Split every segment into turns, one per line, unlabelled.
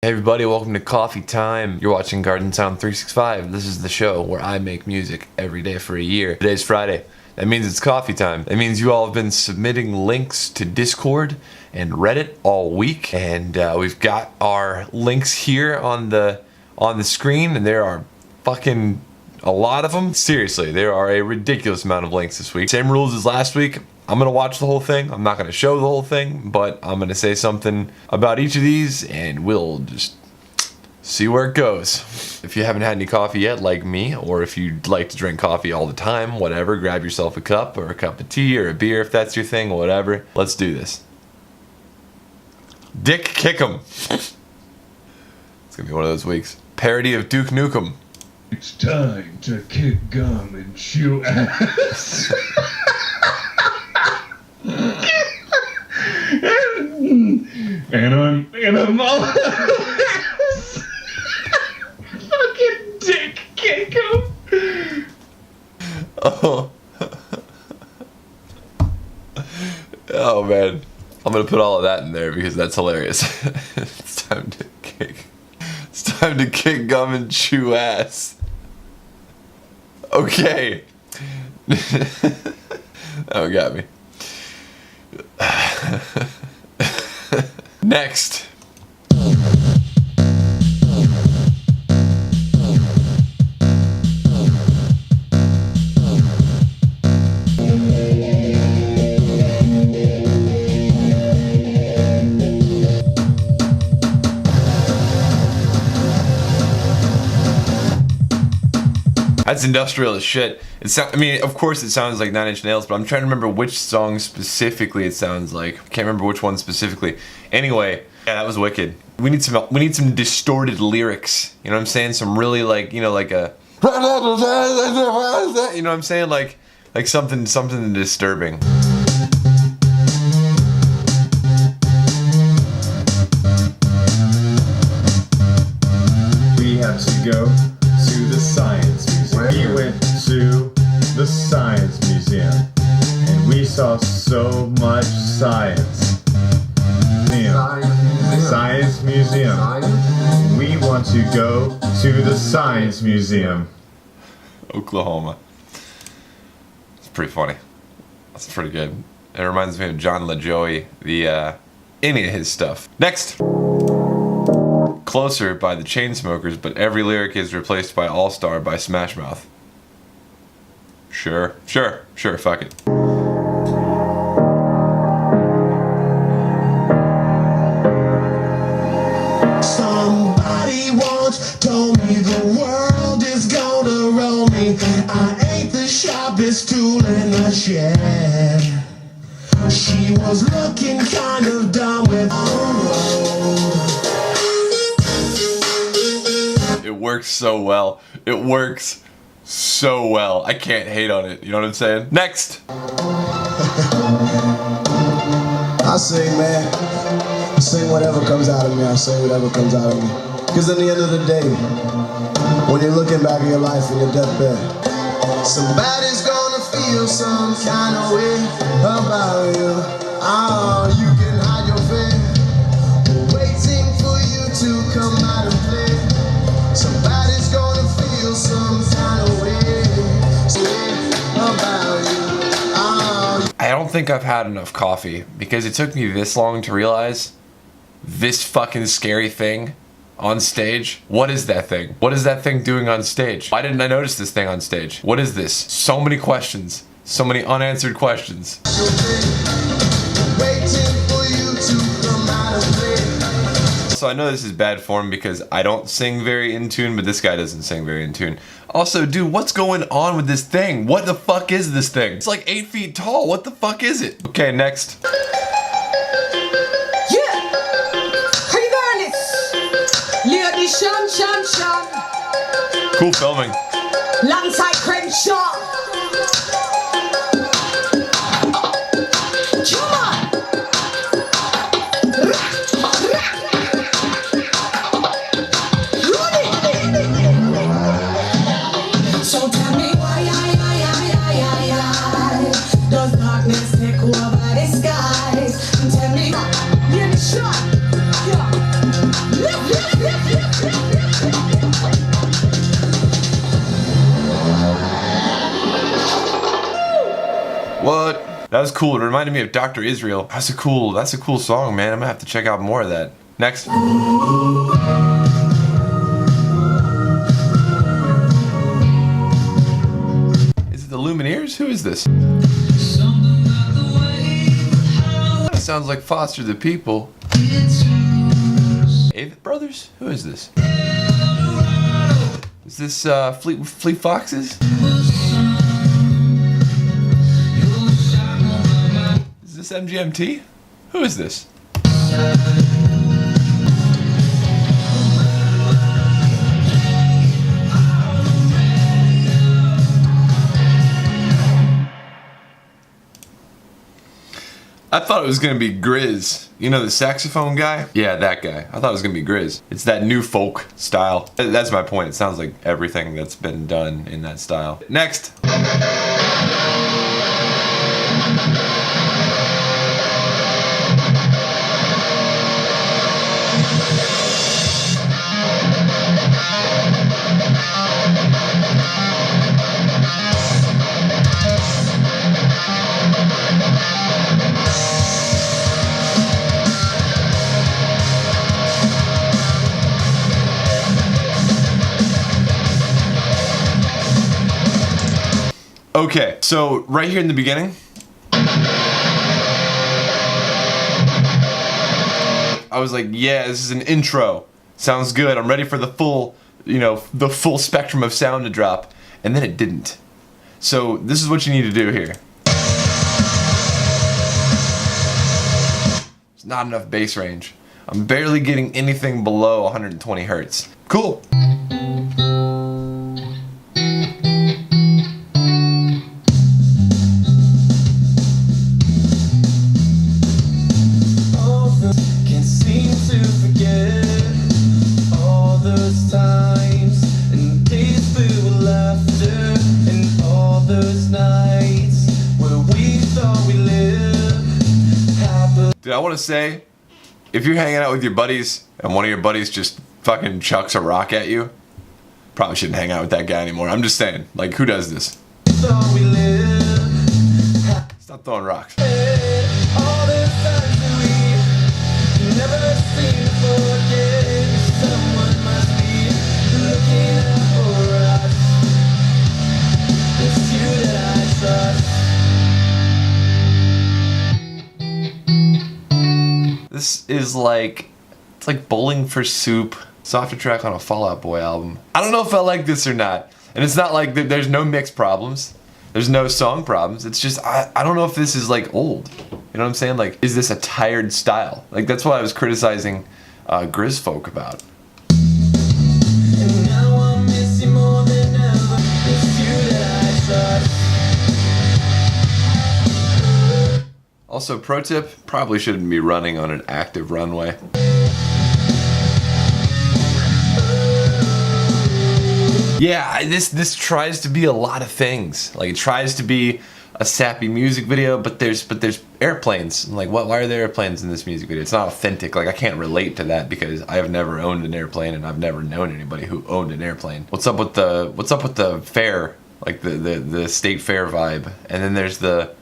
Hey everybody, welcome to Coffee Time. You're watching Garden Sound 365. This is the show where I make music every day for a year. Today's Friday. That means it's coffee time. That means you all have been submitting links to Discord and Reddit all week, and we've got our links here on the screen, and there are fucking a lot of them. Seriously, there are a ridiculous amount of links this week. Same rules as last week. I'm gonna watch the whole thing. I'm not gonna show the whole thing, but I'm gonna say something about each of these and we'll just see where it goes. If you haven't had any coffee yet, like me, or if you'd like to drink coffee all the time, whatever, grab yourself a cup or a cup of tea or a beer if that's your thing, whatever. Let's do this. Dick Kick'em. It's gonna be one of those weeks. Parody of Duke Nukem.
It's time to kick gum and chew ass. And I'm all fucking Dick Kick'em.
Oh. Oh man. I'm gonna put all of that in there because that's hilarious. It's time to kick gum and chew ass. Okay. Oh, got me. Next. That's industrial as shit. I mean, of course it sounds like Nine Inch Nails, but I'm trying to remember which song specifically it sounds like. I can't remember which one specifically. Anyway, yeah, that was wicked. We need some distorted lyrics. You know what I'm saying? Some really like, you know, like a you know what I'm saying? Like something disturbing.
We have to go to the Science Museum. We went to the Science Museum and we saw so much science. Science Museum. We want to go to the Science Museum.
Oklahoma. It's pretty funny. That's pretty good. It reminds me of John LaJoie, any of his stuff. Next. Closer by the Chainsmokers, but every lyric is replaced by All Star by Smash Mouth. Sure, fuck it.
Somebody once told me the world is gonna roll me. I ain't the sharpest tool in the shed. She was looking kind of dumb with
It works so well. It works so well. I can't hate on it. You know what I'm saying? Next!
I sing, man. I sing whatever comes out of me. I say whatever comes out of me. Because at the end of the day, when you're looking back at your life in your deathbed, somebody's gonna feel some kind of way about you. Oh, you can hide your face, waiting for you to come out and play. Somebody's gonna feel some kind of way about you. Oh.
I don't think I've had enough coffee because it took me this long to realize this fucking scary thing on stage. What is that thing? What is that thing doing on stage? Why didn't I notice this thing on stage? What is this? So many questions. So many unanswered questions. So I know this is bad form because I don't sing very in tune, but this guy doesn't sing very in tune. Also, dude, what's going on with this thing? What the fuck is this thing? It's like 8 feet tall. What the fuck is it? Okay, next. Cool filming.
Alongside Crenshaw. Come on. So tell me why does darkness take over the skies? Tell me, give me a shot. Yeah.
That was cool. It reminded me of Dr. Israel. That's a cool song, man. I'm gonna have to check out more of that. Next. Is it the Lumineers? Who is this? That sounds like Foster the People. Avett Brothers? Who is this? Is this Fleet Foxes? Is this MGMT? Who is this? I thought it was gonna be Grizz. You know the saxophone guy? Yeah, that guy. I thought it was gonna be Grizz. It's that new folk style. That's my point. It sounds like everything that's been done in that style. Next. Okay, so right here in the beginning, I was like, yeah, this is an intro. Sounds good. I'm ready for the full, the full spectrum of sound to drop. And then it didn't. So this is what you need to do here. There's not enough bass range. I'm barely getting anything below 120 hertz. Cool. Dude, I want to say, if you're hanging out with your buddies and one of your buddies just fucking chucks a rock at you, probably shouldn't hang out with that guy anymore. I'm just saying, like, who does this? Stop throwing rocks. This is like, it's like Bowling for Soup, softer track on a Fall Out Boy album. I don't know if I like this or not. And it's not like there's no mix problems. There's no song problems. It's just, I don't know if this is like old. You know what I'm saying? Like, is this a tired style? Like, that's what I was criticizing Grizz Folk about. And now I miss you more than ever. It's you that I trust. Also, pro tip, probably shouldn't be running on an active runway. Yeah, this tries to be a lot of things. Like, it tries to be a sappy music video, but there's airplanes. I'm like, why are there airplanes in this music video? It's not authentic. Like, I can't relate to that because I have never owned an airplane and I've never known anybody who owned an airplane. What's up with the fair? Like the state fair vibe. And then there's the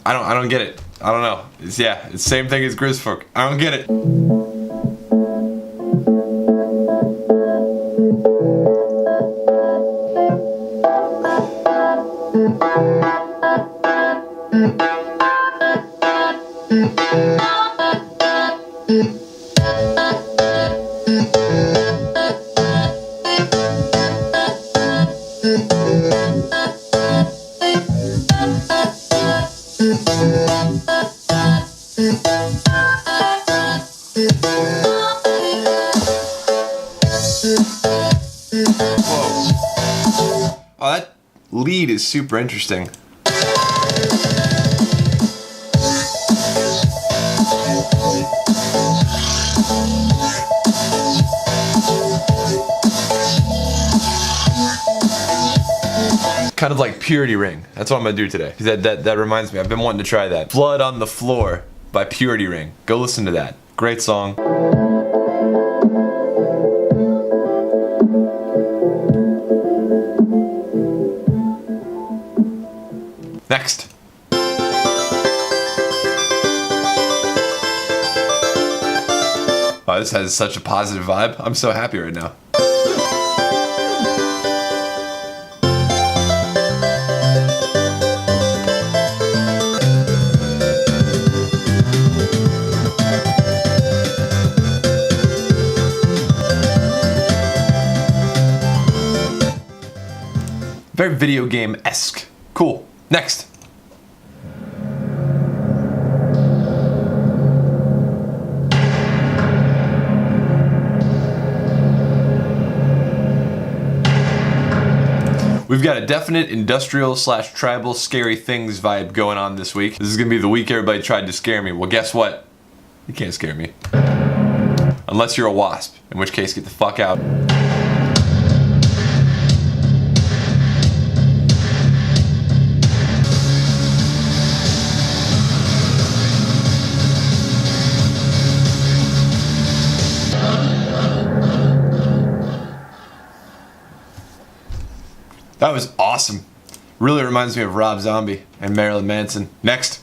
I don't get it. I don't know. It's the same thing as Grizz Folk. I don't get it. Whoa. Oh, that lead is super interesting. Kind of like Purity Ring. That's what I'm gonna do today. That reminds me, I've been wanting to try that. Blood on the Floor by Purity Ring. Go listen to that. Great song. Next. this has such a positive vibe. I'm so happy right now. Very video game-esque. Cool. Next. We've got a definite industrial/tribal scary things vibe going on this week. This is gonna be the week everybody tried to scare me. Well, guess what? You can't scare me. Unless you're a wasp, in which case get the fuck out. That was awesome. Really reminds me of Rob Zombie and Marilyn Manson. Next.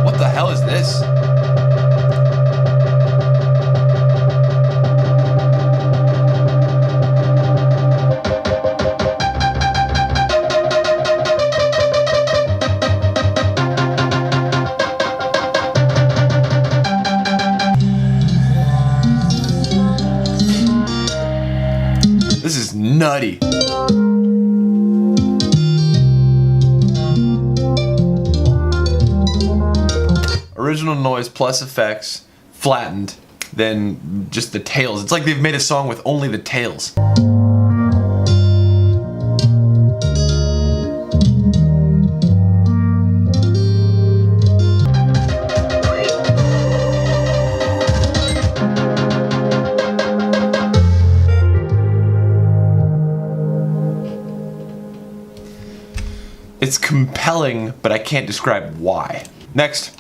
What the hell is this? This is nutty. Original noise plus effects, flattened, then just the tails. It's like they've made a song with only the tails. It's compelling, but I can't describe why. Next.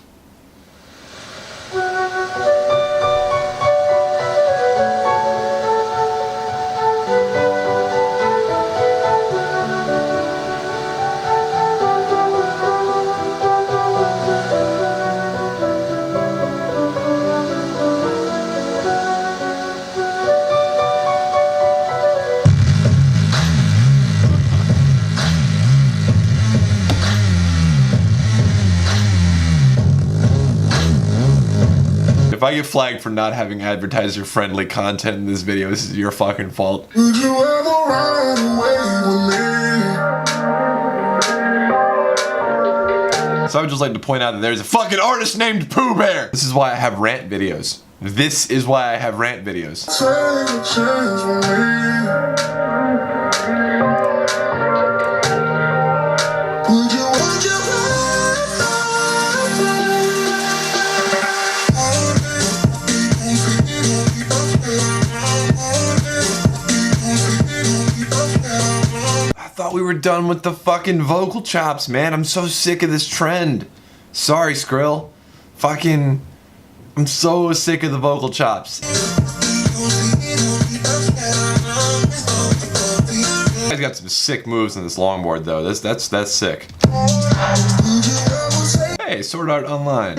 If I get flagged for not having advertiser-friendly content in this video, this is your fucking fault.
Would you ever ride away with me?
So I would just like to point out that there's a fucking artist named Pooh Bear! This is why I have rant videos. This is why I have rant videos.
Take a chance with me. Would you
I thought we were done with the fucking vocal chops, man. I'm so sick of this trend. Sorry, Skrill. Fucking... I'm so sick of the vocal chops. He's got some sick moves on this longboard, though. That's sick. Hey, Sword Art Online.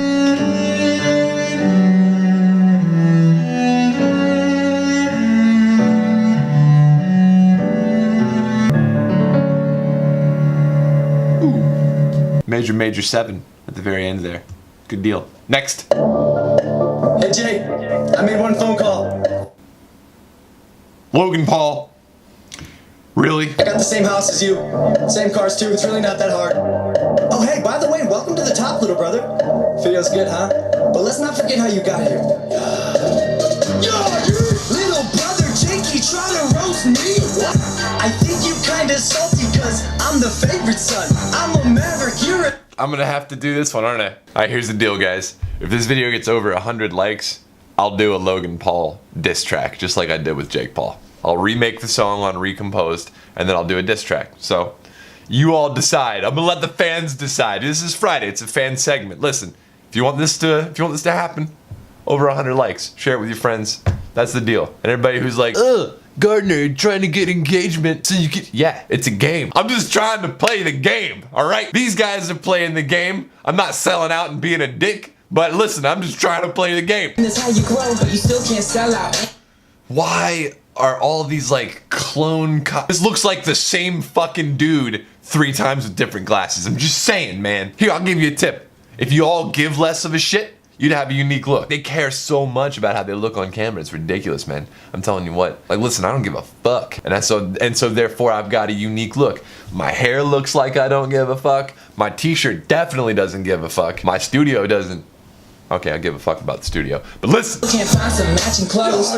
Major 7 at the very end there. Good deal. Next.
Hey Jake, I made one phone call.
Logan Paul. Really?
I got the same house as you, same cars too, it's really not that hard. Oh hey, by the way, welcome to the top, little brother. Feels good, huh? But let's not forget how you got here. Yo, little brother Jakey trying to roast me? What? I think you kinda salty cause I'm the favorite son. I'm a maverick, you're a...
I'm gonna have to do this one, aren't I? Alright, here's the deal, guys. If this video gets over 100 likes, I'll do a Logan Paul diss track, just like I did with Jake Paul. I'll remake the song on Recomposed, and then I'll do a diss track. So, you all decide. I'm gonna let the fans decide. This is Friday. It's a fan segment. Listen, if you want this to happen, over 100 likes. Share it with your friends. That's the deal. And everybody who's like, ugh, Gardner, you're trying to get engagement so you can... Yeah, it's a game. I'm just trying to play the game, all right? These guys are playing the game. I'm not selling out and being a dick, but listen, I'm just trying to play the game.
That's how you grow, but you still can't sell out.
Why are all these like clone This looks like the same fucking dude 3 times with different glasses. I'm just saying, man. Here, I'll give you a tip. If you all give less of a shit, you'd have a unique look. They care so much about how they look on camera. It's ridiculous, man. I'm telling you what. Like, listen, I don't give a fuck. And so therefore I've got a unique look. My hair looks like I don't give a fuck. My t-shirt definitely doesn't give a fuck. My studio doesn't. Okay, I give a fuck about the studio. But listen.
Can't find some matching clothes.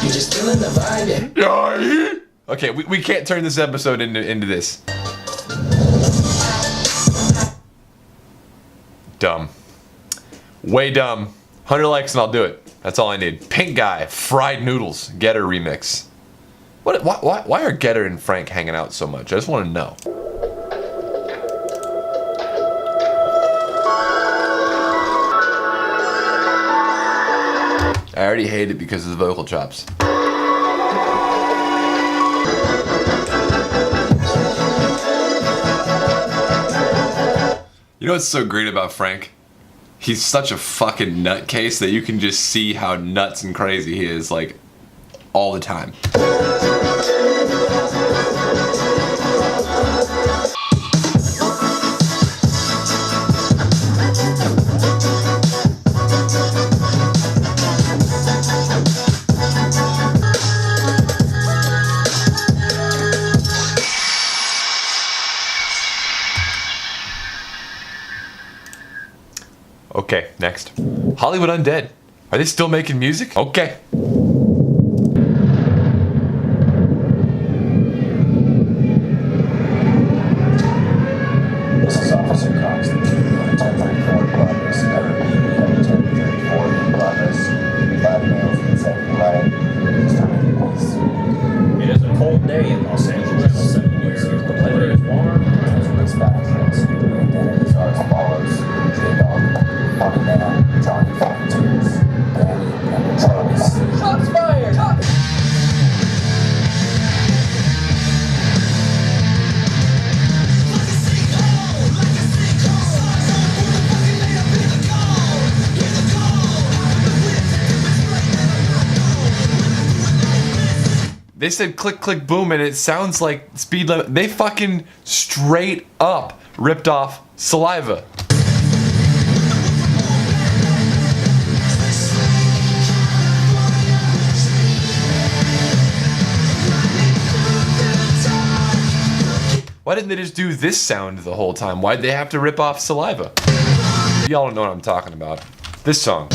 You're just feeling the vibe.
Okay, we can't turn this episode into this. Dumb. Way dumb. 100 likes and I'll do it. That's all I need. Pink Guy, Fried Noodles, Getter remix. Why are Getter and Frank hanging out so much? I just want to know. I already hate it because of the vocal chops. You know what's so great about Frank? He's such a fucking nutcase that you can just see how nuts and crazy he is, like, all the time. Okay, next. Hollywood Undead. Are they still making music? Okay.
This is Officer Cox, the 1034 in progress. I repeat, we have a 1034 in progress. 5 males and 7 light. It's time to police. It is a cold day in Los Angeles. The weather is warm. As backgrounds, the identities are as follows. J-Dog, Funny Man, Johnny Volunteers, Danny, and Travis. Shots fired!
They said click, click, boom, and it sounds like Speed Limit. They fucking straight up ripped off Saliva. Why didn't they just do this sound the whole time? Why'd they have to rip off Saliva? Y'all don't know what I'm talking about. This song.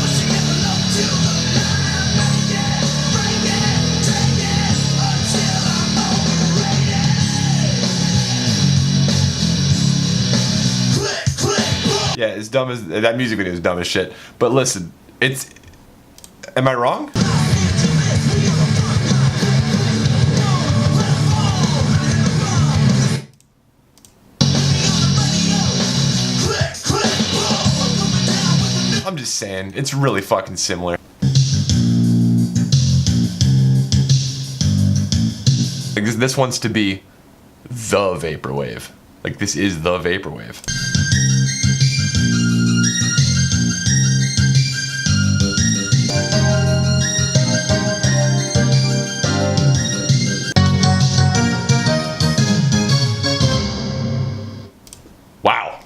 Yeah, it's dumb as that music video is dumb as shit. But listen, it's. Am I wrong? I'm just saying, it's really fucking similar. Like this wants to be the vaporwave. Like this is the vaporwave. Wow.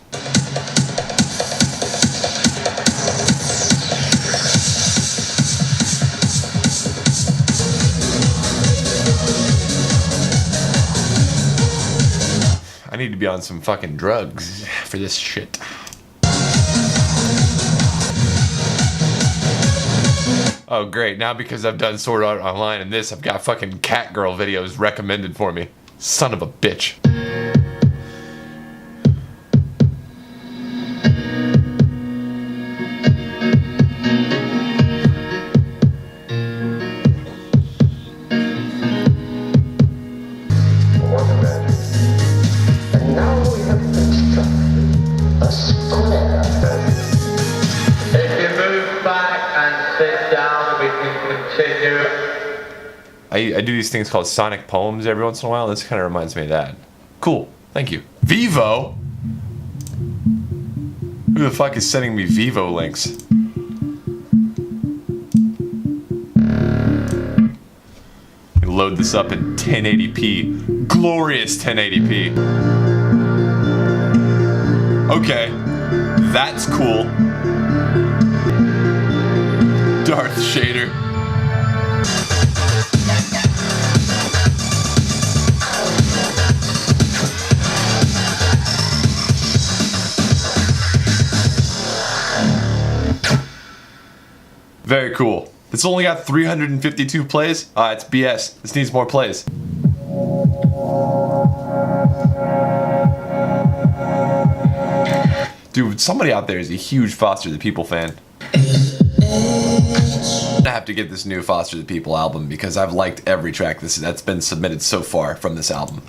I need to be on some fucking drugs for this shit. Oh great, now because I've done Sword Art Online and this, I've got fucking cat girl videos recommended for me. Son of a bitch.
sit down, we can continue.
I do these things called sonic poems every once in a while. This kind of reminds me of that. Cool. Thank you. Vivo? Who the fuck is sending me Vivo links? Let me load this up in 1080p. Glorious 1080p. Okay. That's cool. Darth Shader. Very cool. It's only got 352 plays? It's BS. This needs more plays. Dude, somebody out there is a huge Foster the People fan. I have to get this new Foster the People album because I've liked every track that's been submitted so far from this album.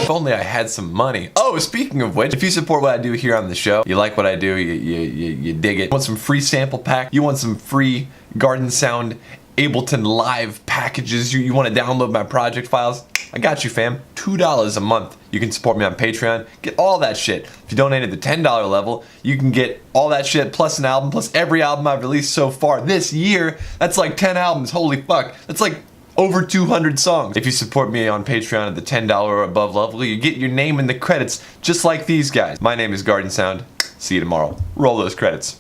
If only I had some money. Oh, speaking of which, if you support what I do here on the show, you like what I do, you dig it, you want some free sample pack, you want some free Garden Sound Ableton Live packages, you want to download my project files, I got you, fam. $2 a month. You can support me on Patreon. Get all that shit. If you donate at the $10 level, you can get all that shit plus an album, plus every album I've released so far this year. That's like 10 albums. Holy fuck. That's like over 200 songs. If you support me on Patreon at the $10 or above level, you get your name in the credits just like these guys. My name is Garden Sound. See you tomorrow. Roll those credits.